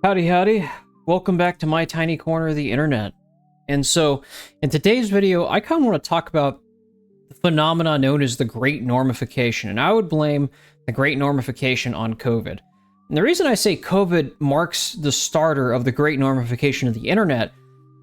Howdy, howdy. Welcome back to my tiny corner of the internet. And so, in today's video, I kind of want to talk about the phenomenon known as the Great Normification. And I would blame the Great Normification on COVID. And the reason I say COVID marks the starter of the Great Normification of the internet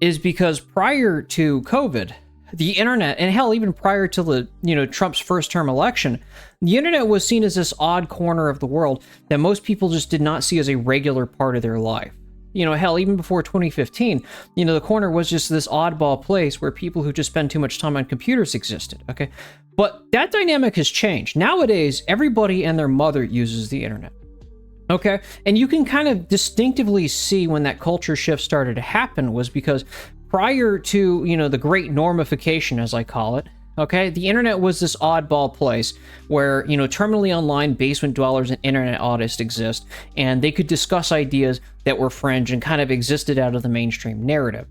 is because prior to COVID, the internet, and hell, even prior to the, Trump's first term election, the internet was seen as this odd corner of the world that most people just did not see as a regular part of their life. Hell, even before 2015, the corner was just this oddball place where people who just spend too much time on computers existed, okay? But that dynamic has changed. Nowadays, everybody and their mother uses the internet, okay? And you can kind of distinctively see when that culture shift started to happen was because prior to, the Great Normification, as I call it, okay, the internet was this oddball place where, terminally online basement dwellers and internet autists exist, and they could discuss ideas that were fringe and kind of existed out of the mainstream narrative.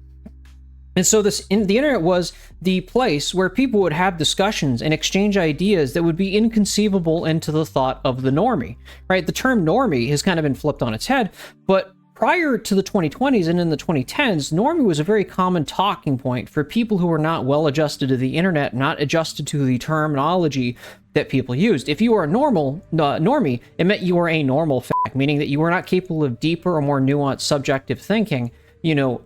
And so the internet was the place where people would have discussions and exchange ideas that would be inconceivable into the thought of the normie, right? The term normie has kind of been flipped on its head, but prior to the 2020s and in the 2010s, normie was a very common talking point for people who were not well adjusted to the internet, not adjusted to the terminology that people used. If you were a normie, it meant you were a normal fact, meaning that you were not capable of deeper or more nuanced subjective thinking,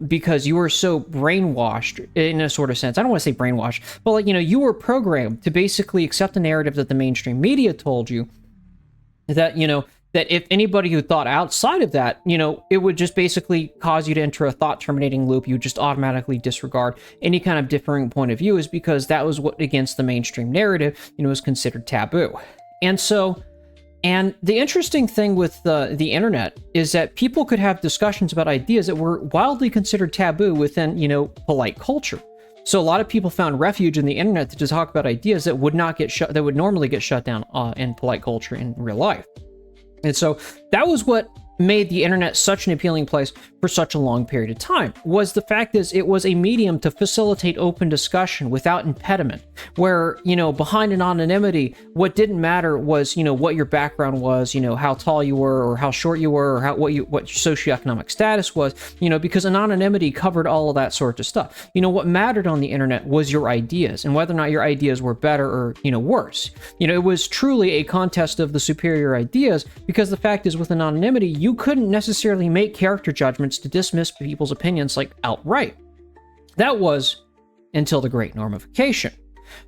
because you were so brainwashed in a sort of sense. I don't want to say brainwashed, but you were programmed to basically accept the narrative that the mainstream media told you that, that if anybody who thought outside of that, it would just basically cause you to enter a thought terminating loop. You would just automatically disregard any kind of differing point of view, is because that was what against the mainstream narrative, was considered taboo. And the interesting thing with the internet is that people could have discussions about ideas that were wildly considered taboo within, polite culture. So a lot of people found refuge in the internet to talk about ideas that would not get that would normally get shut down in polite culture in real life. And so that was what made the internet such an appealing place for such a long period of time, was the fact is it was a medium to facilitate open discussion without impediment, where, behind an anonymity, what didn't matter was, what your background was, how tall you were or how short you were or what your socioeconomic status was, because anonymity covered all of that sort of stuff. What mattered on the internet was your ideas and whether or not your ideas were better or, worse. It was truly a contest of the superior ideas, because the fact is with anonymity, you couldn't necessarily make character judgments to dismiss people's opinions outright. That was until the Great Normification.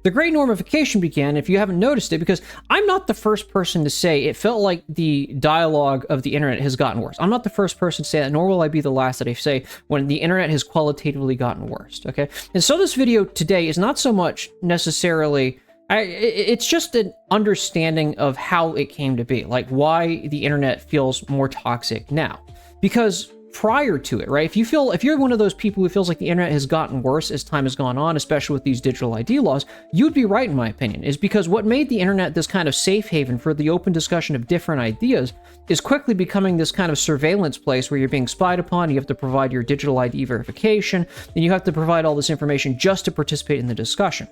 The Great Normification began, if you haven't noticed it, because I'm not the first person to say it felt like the dialogue of the internet has gotten worse. I'm not the first person to say that, nor will I be the last that I say when the internet has qualitatively gotten worse, okay? And so this video today is not so much necessarily... it's just an understanding of how it came to be, why the internet feels more toxic now. Because prior to it, right, if you're one of those people who feels like the internet has gotten worse as time has gone on, especially with these digital ID laws, you'd be right in my opinion, is because what made the internet this kind of safe haven for the open discussion of different ideas is quickly becoming this kind of surveillance place where you're being spied upon, you have to provide your digital ID verification, and you have to provide all this information just to participate in the discussion.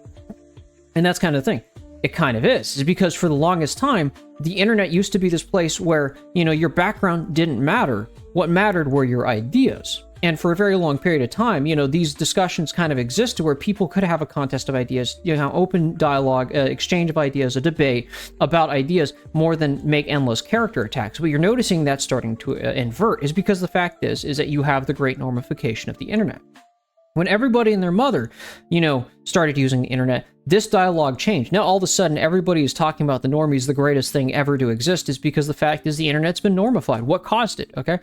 And that's kind of the thing. It kind of is because for the longest time, the internet used to be this place where, your background didn't matter. What mattered were your ideas. And for a very long period of time, these discussions kind of existed where people could have a contest of ideas, open dialogue, exchange of ideas, a debate about ideas more than make endless character attacks. What you're noticing that's starting to invert is because the fact is that you have the Great Normification of the internet. When everybody and their mother, started using the internet, this dialogue changed. Now, all of a sudden, everybody is talking about the normies, the greatest thing ever to exist, is because the fact is the internet's been normified. What caused it, okay?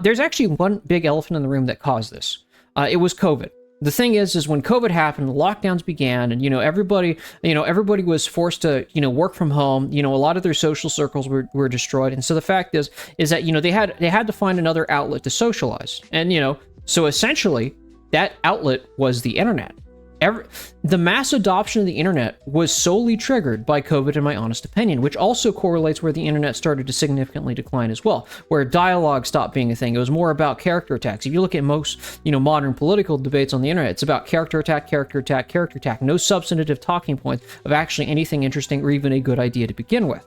There's actually one big elephant in the room that caused this. It was COVID. The thing is when COVID happened, the lockdowns began, and, everybody was forced to, work from home. A lot of their social circles were destroyed. And so the fact is that, they had to find another outlet to socialize. And, so essentially, that outlet was the internet. The mass adoption of the internet was solely triggered by COVID, in my honest opinion, which also correlates where the internet started to significantly decline as well, where dialogue stopped being a thing. It was more about character attacks. If you look at most, modern political debates on the internet, it's about character attack, character attack, character attack. No substantive talking points of actually anything interesting or even a good idea to begin with.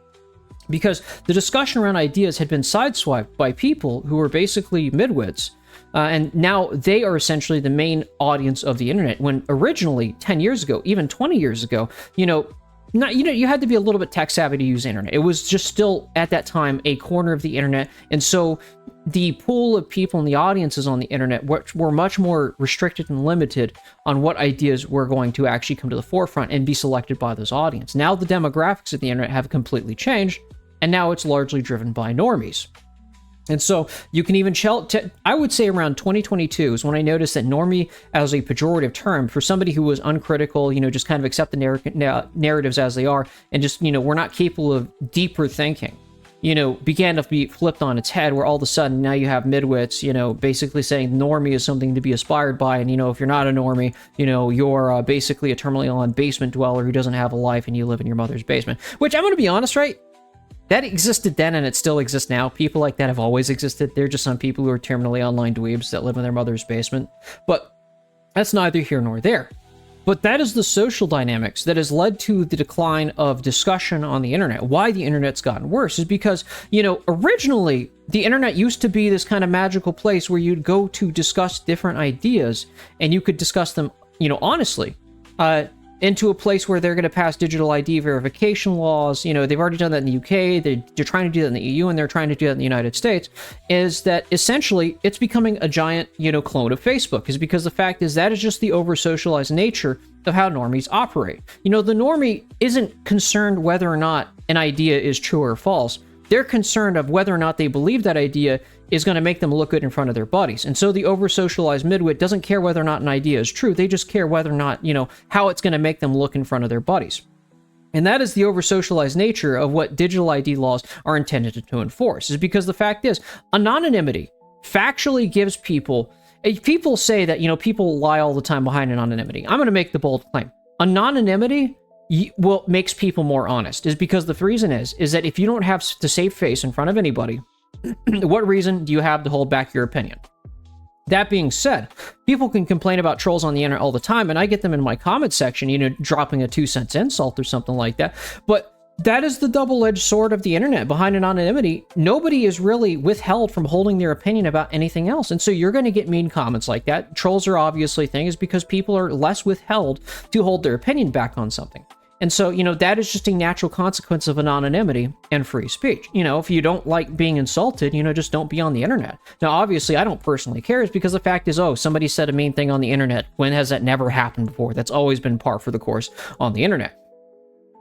because the discussion around ideas had been sideswiped by people who were basically midwits. And now they are essentially the main audience of the internet, when originally 10 years ago, even 20 years ago, you had to be a little bit tech savvy to use the internet. It was just still at that time a corner of the internet. And so the pool of people and the audiences on the internet were much more restricted and limited on what ideas were going to actually come to the forefront and be selected by those audience. Now the demographics of the internet have completely changed, and now it's largely driven by normies. And so you can even I would say around 2022 is when I noticed that normie as a pejorative term for somebody who was uncritical, just kind of accept the narratives as they are, and just, we're not capable of deeper thinking, began to be flipped on its head, where all of a sudden now you have midwits, basically saying normie is something to be aspired by. And, if you're not a normie, you're basically a terminally ill basement dweller who doesn't have a life and you live in your mother's basement, which I'm going to be honest, right? That existed then and it still exists now. People like that have always existed. They're just some people who are terminally online dweebs that live in their mother's basement. But that's neither here nor there. But that is the social dynamics that has led to the decline of discussion on the internet. Why the internet's gotten worse is because, originally the internet used to be this kind of magical place where you'd go to discuss different ideas and you could discuss them, honestly. Into a place where they're going to pass digital ID verification laws. They've already done that in the UK, they're trying to do that in the EU, and they're trying to do that in the United States, is that essentially it's becoming a giant, clone of Facebook, is because the fact is that is just the over-socialized nature of how normies operate. The normie isn't concerned whether or not an idea is true or false. They're concerned of whether or not they believe that idea is going to make them look good in front of their buddies. And so the over-socialized midwit doesn't care whether or not an idea is true. They just care whether or not, how it's going to make them look in front of their buddies. And that is the over-socialized nature of what digital ID laws are intended to enforce, is because the fact is, anonymity factually gives people say that, people lie all the time behind anonymity. I'm going to make the bold claim. Anonymity makes people more honest, is because the reason is that if you don't have to save face in front of anybody, what reason do you have to hold back your opinion? That being said, people can complain about trolls on the internet all the time, and I get them in my comment section, dropping a 2-cent insult or something like that. But that is the double-edged sword of the internet. Behind anonymity, nobody is really withheld from holding their opinion about anything else. And so you're going to get mean comments like that. Trolls are obviously a thing, is because people are less withheld to hold their opinion back on something. And so, that is just a natural consequence of anonymity and free speech. If you don't like being insulted, just don't be on the internet. Now, obviously, I don't personally care, is because the fact is, somebody said a mean thing on the internet. When has that never happened before? That's always been par for the course on the internet.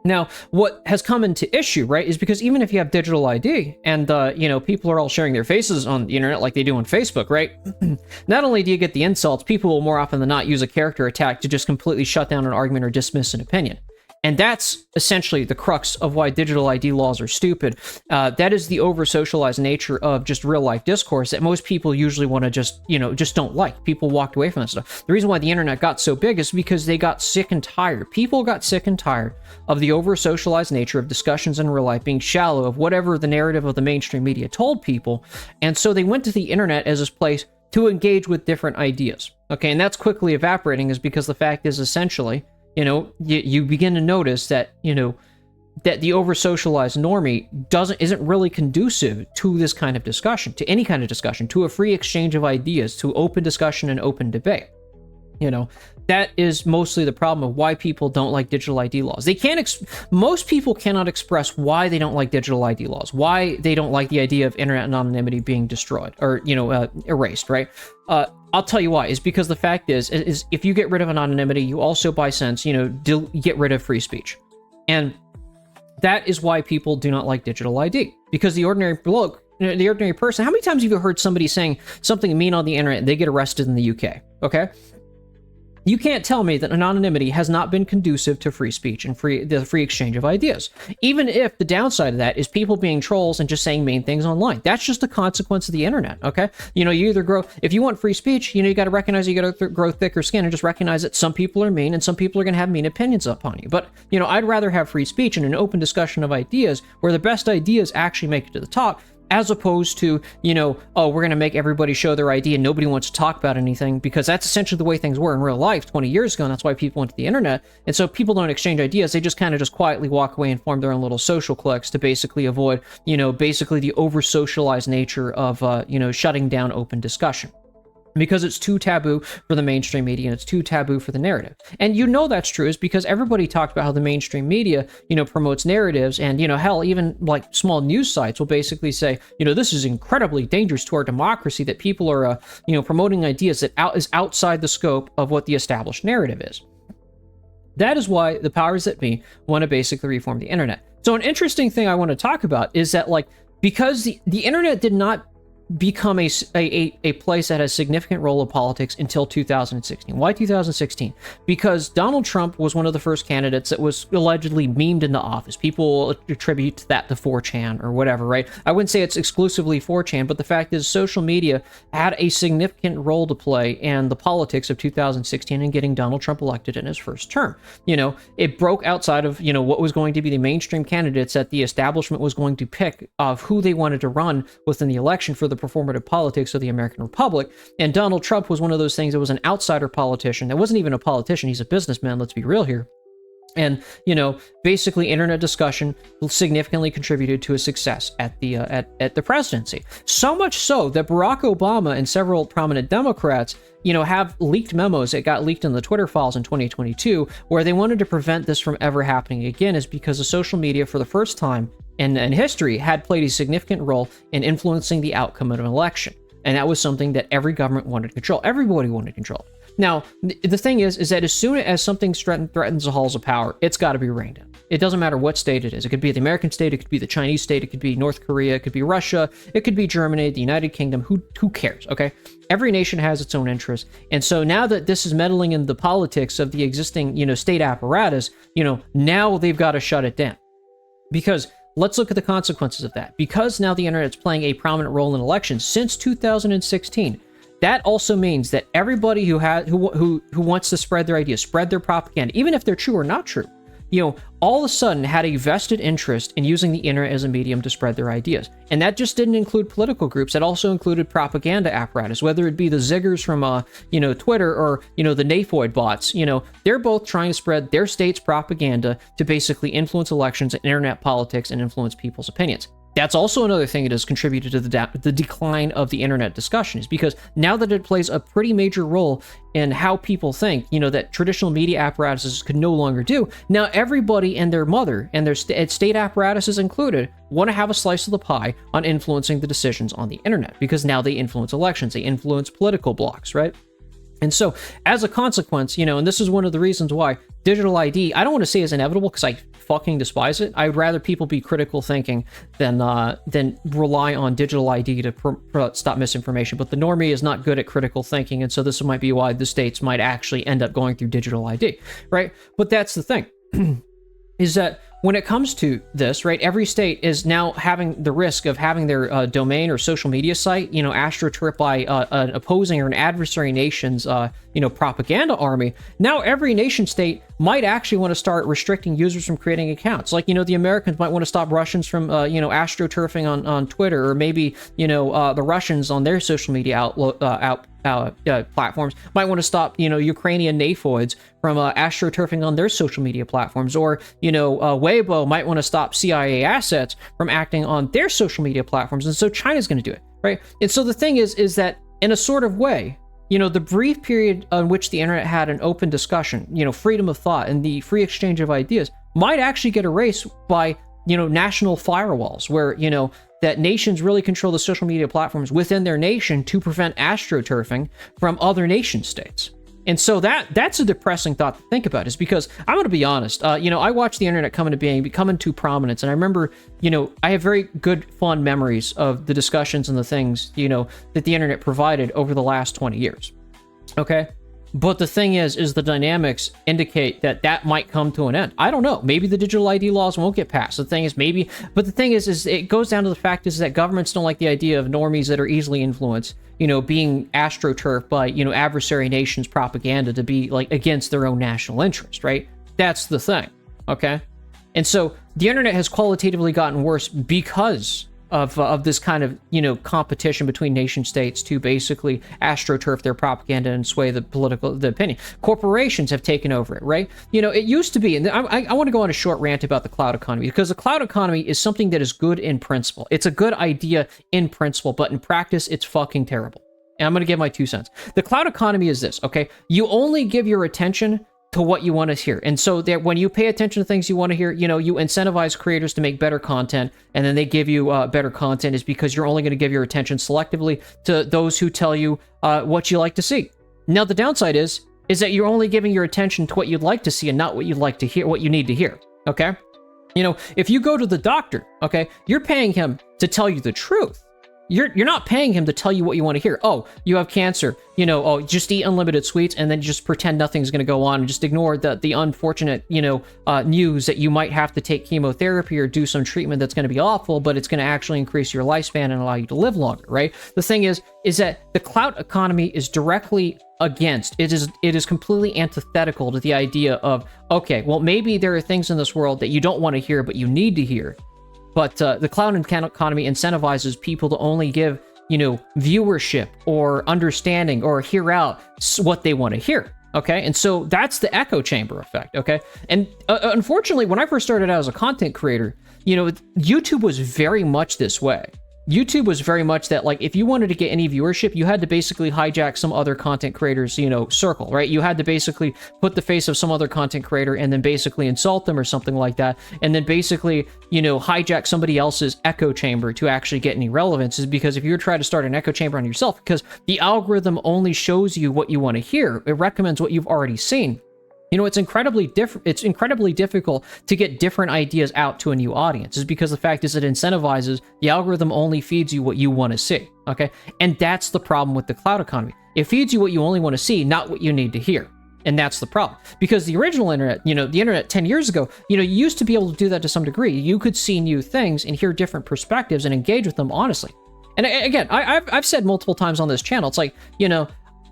Now, what has come into issue, right, is because even if you have digital ID and, people are all sharing their faces on the internet like they do on Facebook, right, not only do you get the insults, people will more often than not use a character attack to just completely shut down an argument or dismiss an opinion. And that's essentially the crux of why digital ID laws are stupid. That is the over-socialized nature of just real-life discourse that most people usually want to just don't like. People walked away from that stuff. The reason why the internet got so big is because they got sick and tired. People got sick and tired of the over-socialized nature of discussions in real life being shallow, of whatever the narrative of the mainstream media told people. And so they went to the internet as this place to engage with different ideas. Okay, and that's quickly evaporating, is because the fact is essentially, you begin to notice that, that the over-socialized normie isn't really conducive to this kind of discussion, to any kind of discussion, to a free exchange of ideas, to open discussion and open debate. That is mostly the problem of why people don't like digital ID laws. Most people cannot express why they don't like digital ID laws, why they don't like the idea of internet anonymity being destroyed or, erased, right? I'll tell you why. Is because the fact is if you get rid of anonymity, you also, by sense, get rid of free speech. And that is why people do not like digital ID. Because the ordinary person, how many times have you heard somebody saying something mean on the internet and they get arrested in the UK? Okay? You can't tell me that anonymity has not been conducive to free speech and the free exchange of ideas. Even if the downside of that is people being trolls and just saying mean things online. That's just a consequence of the internet, okay? You either if you want free speech, you got to recognize you got to grow thicker skin and just recognize that some people are mean and some people are going to have mean opinions upon you. But, I'd rather have free speech and an open discussion of ideas where the best ideas actually make it to the top, as opposed to, oh, we're going to make everybody show their ID and nobody wants to talk about anything, because that's essentially the way things were in real life 20 years ago, and that's why people went to the internet. And so people don't exchange ideas. They just kind of just quietly walk away and form their own little social cliques to basically avoid, basically the over-socialized nature of, shutting down open discussion. Because it's too taboo for the mainstream media, and it's too taboo for the narrative. And that's true is because everybody talked about how the mainstream media, promotes narratives, and, hell, even like small news sites will basically say, this is incredibly dangerous to our democracy, that people are, promoting ideas that is outside the scope of what the established narrative is. That is why the powers that be want to basically reform the internet. So an interesting thing I want to talk about is that, like, because the internet did not become a place that has significant role of politics until 2016. Why 2016? Because Donald Trump was one of the first candidates that was allegedly memed into office. People attribute that to 4chan or whatever, right? I wouldn't say it's exclusively 4chan, but the fact is social media had a significant role to play in the politics of 2016 and getting Donald Trump elected in his first term. It broke outside of, what was going to be the mainstream candidates that the establishment was going to pick of who they wanted to run within the election for the performative politics of the American Republic. And Donald Trump was one of those things that was an outsider politician. That wasn't even a politician. He's a businessman. Let's be real here. And, basically internet discussion significantly contributed to his success at the presidency. So much so that Barack Obama and several prominent Democrats, have leaked memos that got leaked in the Twitter files in 2022, where they wanted to prevent this from ever happening again, is because of social media for the first time in history had played a significant role in influencing the outcome of an election. And that was something that every government wanted to control. Everybody wanted to control. Now, the thing is that as soon as something threatens the halls of power, it's got to be reined in. It doesn't matter what state it is. It could be the American state, it could be the Chinese state, it could be North Korea, it could be Russia, it could be Germany, the United Kingdom, who cares, okay? Every nation has its own interests. And so now that this is meddling in the politics of the existing, state apparatus, now they've got to shut it down. Because let's look at the consequences of that. Because now the internet's playing a prominent role in elections since 2016, that also means that everybody who wants to spread their ideas, spread their propaganda, even if they're true or not true, all of a sudden had a vested interest in using the internet as a medium to spread their ideas. And that just didn't include political groups. That also included propaganda apparatus, whether it be the ziggers from, Twitter or, the Nafoid bots. They're both trying to spread their state's propaganda to basically influence elections and internet politics and influence people's opinions. That's also another thing that has contributed to the decline of the internet discussion, is because now that it plays a pretty major role in how people think, that traditional media apparatuses could no longer do, now everybody and their mother, and their state apparatuses included, want to have a slice of the pie on influencing the decisions on the internet, because now they influence elections, they influence political blocs, right? And so, as a consequence, and this is one of the reasons why digital ID, I don't want to say is inevitable, because I fucking despise it. I'd rather people be critical thinking than rely on digital ID to stop misinformation. But the normie is not good at critical thinking, and so this might be why the states might actually end up going through digital ID, right? But that's the thing, is that when it comes to this, right, every state is now having the risk of having their domain or social media site, astroturfed by an opposing or an adversary nation's, propaganda army. Now every nation state might actually want to start restricting users from creating accounts. Like, the Americans might want to stop Russians from, astroturfing on Twitter, or maybe, the Russians on their social media platforms might want to stop, Ukrainian Nafoids from astroturfing on their social media platforms, or, Weibo might want to stop CIA assets from acting on their social media platforms, and so China's going to do it, right? And so the thing is that in a sort of way, the brief period on which the internet had an open discussion, freedom of thought and the free exchange of ideas might actually get erased by, national firewalls, where, that nations really control the social media platforms within their nation to prevent astroturfing from other nation states. And so that's a depressing thought to think about, is because I'm going to be honest, I watched the internet come into being, become into prominence, and I remember, I have very good, fond memories of the discussions and the things, that the internet provided over the last 20 years. Okay? But the thing is the dynamics indicate that might come to an end. I don't know. Maybe the digital ID laws won't get passed. The thing is but the thing is it goes down to the fact is that governments don't like the idea of normies that are easily influenced, being astroturfed by, adversary nations' propaganda to be like against their own national interest, right? That's the thing, okay? And so the internet has qualitatively gotten worse because of this kind of, competition between nation states to basically astroturf their propaganda and sway the opinion. Corporations have taken over it, right? It used to be, and I want to go on a short rant about the cloud economy, because the cloud economy is something that is good in principle. It's a good idea in principle, but in practice, it's fucking terrible. And I'm going to give my 2 cents. The cloud economy is this, okay? You only give your attention to what you want to hear. And so that when you pay attention to things you want to hear, you incentivize creators to make better content, and then they give you better content is because you're only going to give your attention selectively to those who tell you what you like to see. Now, the downside is that you're only giving your attention to what you'd like to see and not what you'd like to hear, what you need to hear, okay? If you go to the doctor, okay, you're paying him to tell you the truth. You're not paying him to tell you what you want to hear. Oh, you have cancer. Just eat unlimited sweets and then just pretend nothing's going to go on and just ignore the unfortunate, news that you might have to take chemotherapy or do some treatment that's going to be awful, but it's going to actually increase your lifespan and allow you to live longer, right? The thing is that the cloud economy is directly against. It is completely antithetical to the idea of, okay, well, maybe there are things in this world that you don't want to hear, but you need to hear. But the cloud economy incentivizes people to only give, viewership or understanding or hear out what they want to hear, okay? And so that's the echo chamber effect, okay? And unfortunately, when I first started out as a content creator, YouTube was very much this way. YouTube was very much that, like, if you wanted to get any viewership, you had to basically hijack some other content creator's, circle, right? You had to basically put the face of some other content creator and then basically insult them or something like that. And then basically, hijack somebody else's echo chamber to actually get any relevance, is because if you're trying to start an echo chamber on yourself, because the algorithm only shows you what you want to hear, it recommends what you've already seen. It's incredibly difficult to get different ideas out to a new audience, is because the fact is it incentivizes, the algorithm only feeds you what you want to see, okay? And that's the problem with the cloud economy. It feeds you what you only want to see, not what you need to hear. And that's the problem. Because the original internet, the internet 10 years ago, you used to be able to do that to some degree. You could see new things and hear different perspectives and engage with them honestly. And again, I've said multiple times on this channel, it's like,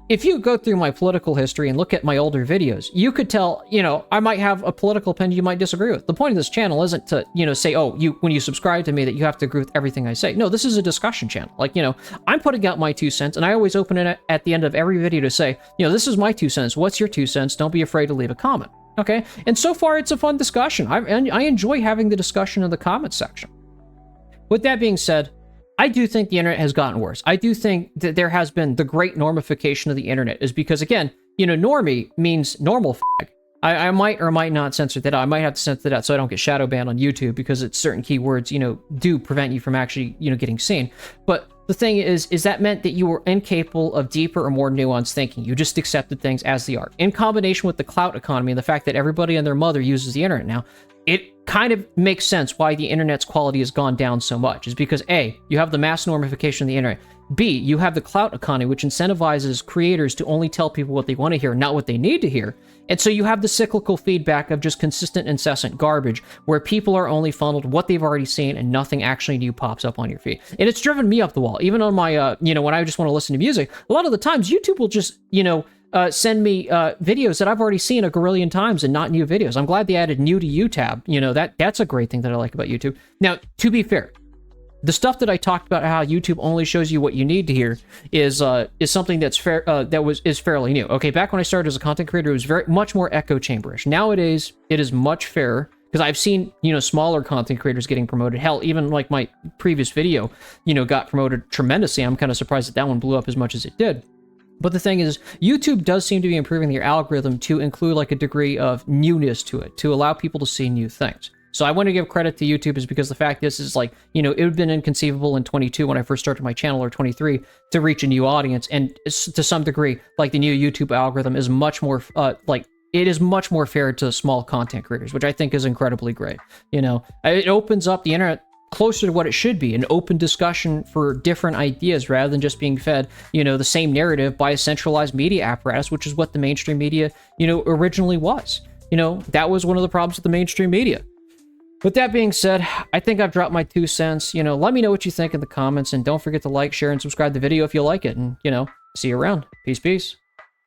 if you go through my political history and look at my older videos, you could tell, I might have a political opinion you might disagree with. The point of this channel isn't to, say, oh, when you subscribe to me that you have to agree with everything I say. No, this is a discussion channel. Like, I'm putting out my 2 cents, and I always open it at the end of every video to say, this is my 2 cents. What's your 2 cents? Don't be afraid to leave a comment. Okay? And so far, it's a fun discussion. I enjoy having the discussion in the comment section. With that being said, I do think the internet has gotten worse. I do think that there has been the great normification of the internet, is because, again, normie means normal fag. I might or might not censor that out. I might have to censor that out so I don't get shadow banned on YouTube, because it's certain keywords, do prevent you from actually, getting seen. But the thing is that meant that you were incapable of deeper or more nuanced thinking. You just accepted things as they are. In combination with the clout economy and the fact that everybody and their mother uses the internet now, it kind of makes sense why the internet's quality has gone down so much. Is because A, you have the mass normification of the internet. B, you have the clout economy, which incentivizes creators to only tell people what they want to hear, not what they need to hear. And so you have the cyclical feedback of just consistent, incessant garbage, where people are only funneled what they've already seen and nothing actually new pops up on your feed. And it's driven me up the wall. Even on my, when I just want to listen to music, a lot of the times YouTube will just, send me videos that I've already seen a gorillion times and not new videos. I'm glad they added new to you tab. That's a great thing that I like about YouTube. Now, to be fair, the stuff that I talked about, how YouTube only shows you what you need to hear, is something that's fair. Is fairly new. Okay, back when I started as a content creator, it was very much more echo chamberish. Nowadays, it is much fairer, because I've seen smaller content creators getting promoted. Hell, even like my previous video, got promoted tremendously. I'm kind of surprised that one blew up as much as it did. But the thing is, YouTube does seem to be improving their algorithm to include like a degree of newness to it, to allow people to see new things. So I want to give credit to YouTube, is because the fact is like, it would have been inconceivable in 22 when I first started my channel, or 23, to reach a new audience. And to some degree, like, the new YouTube algorithm is much more, it is much more fair to small content creators, which I think is incredibly great. It opens up the internet closer to what it should be, an open discussion for different ideas, rather than just being fed, the same narrative by a centralized media apparatus, which is what the mainstream media, originally was. That was one of the problems with the mainstream media. With that being said, I think I've dropped my 2 cents. Let me know what you think in the comments, and don't forget to like, share, and subscribe to the video if you like it. And, see you around. Peace, peace.